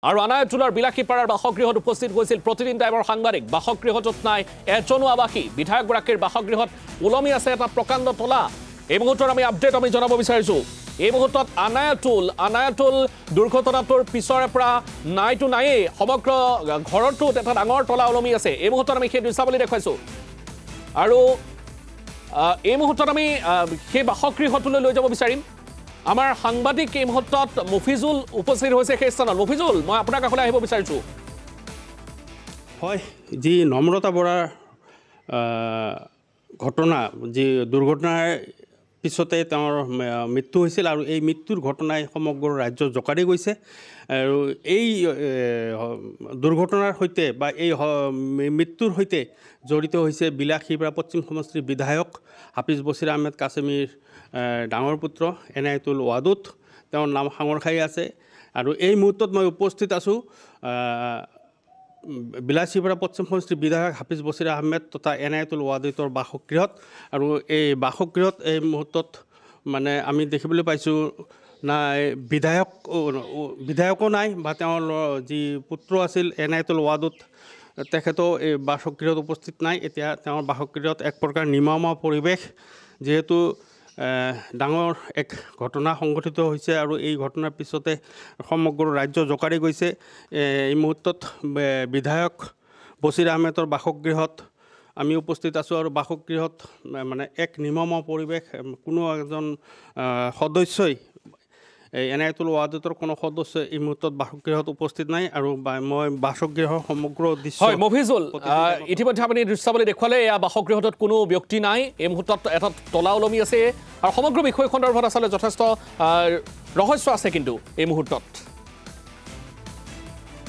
আৰু আনায়তুলৰ বিলাসীপাৰাৰ বাসগৃহত উপস্থিত হৈছিল প্ৰতিদিন টাইমৰ সাংবাদিক বাসগৃহটোত নাই এজনো আৱাসী বিধায়কগৰাকীৰ বাসগৃহত ওলমি আছে এটা প্ৰকাণ্ড তলা এই মুহূৰ্তত আমি আপডেট জনাব বিচাৰিছো এই মুহূৰ্তত আনায়তুল দুৰ্ঘটনাটোৰ পিছৰে পৰা নাইটো নাইয়ে সমগ্ৰ ঘৰটোত এটা ডাঙৰ তলা ওলমি আছে এই মুহূৰ্তত আমি সেই দৃশ্যাৱলী দেখুৱাইছো আৰু এই মুহূৰ্তত আমি সেই বাসগৃহটোলৈ লৈ যাব বিচাৰিম আমাৰ সাংবাদিক এই মুহূৰ্তত মফিজুল উপস্থিত হৈছে সেই স্থানত মফিজুল মই আপোনাৰ কাষলৈ আহিব বিচাৰিছো হয় যি নম্ৰতা বৰাৰ ঘটনা যি দুৰ্ঘটনাৰ পিছতে তেওঁৰ মৃত্যু হৈছিল আৰু এই মৃত্যুৰ ঘটনাই সমগ্ৰ ৰাজ্য জকাৰি গৈছে আৰু এই দুৰ্ঘটনাৰ সৈতে বা এই মৃত্যুৰ সৈতে জড়িত হৈছে বিলাসীপাৰা পশ্চিম সমষ্টিৰ বিধায়ক হাফিজ বছিৰ আহমেদ কাছেমীৰ ডাঙৰ পুত্ৰ এনায়েতুল ৱাদুদ তেওঁৰ নাম সাঙৰ খাই আছে আৰু এই মুহূৰ্তত মই উপস্থিত আছোঁ বিলাসীপাৰা পশ্চিম সমষ্টিৰ বিধায়ক হাফিজ বছিৰ আহমেদ তথা এনায়েতুল ৱাদুদৰ বাসগৃহত আৰু এই বাসগৃহত এই মুহূৰ্তত মানে আমি দেখিবলৈ পাইছোঁ নাই বিধায়কো নাই বা তেওঁৰ যি পুত্ৰ আছিল এনায়েতুল ৱাদুদ তেখেতো এই বাসগৃহত উপস্থিত নাই এতিয়া তেওঁৰ বাসগৃহত এক প্ৰকাৰ নিৰ্মম পৰিৱেশ যিহেতু ডাঙৰ এক ঘটনা সংঘটিত হৈছে আৰু এই ঘটনাৰ পিছতে সমগ্ৰ ৰাজ্য জকাৰি গৈছে এই মুহূৰ্তত বিধায়ক বছিৰ আহমেদৰ বাসগৃহত আমি উপস্থিত আছোঁ আৰু বাসগৃহত মানে এক নিৰ্মম পৰিৱেশ কোনো এজন সদস্যই এনায়েতুল ৱাদুদৰ কোনো সদস্য এই মুহূৰ্তত বাসগৃহত উপস্থিত নাই আৰু মই বাসগৃহৰ সমগ্ৰ দৃশ্য হয় মফিজুল ইতিমধ্যে আপুনি দৃশ্যাৱলী দেখুৱালে এয়া বাসগৃহটোত কোনো ব্যক্তি নাই এই মুহূৰ্তত এটা তলা ওলমি আছে আৰু সমগ্ৰ বিষয় সন্দৰ্ভত আচলতে যথেষ্ট ৰহস্য আছে কিন্তু এই মুহূৰ্তত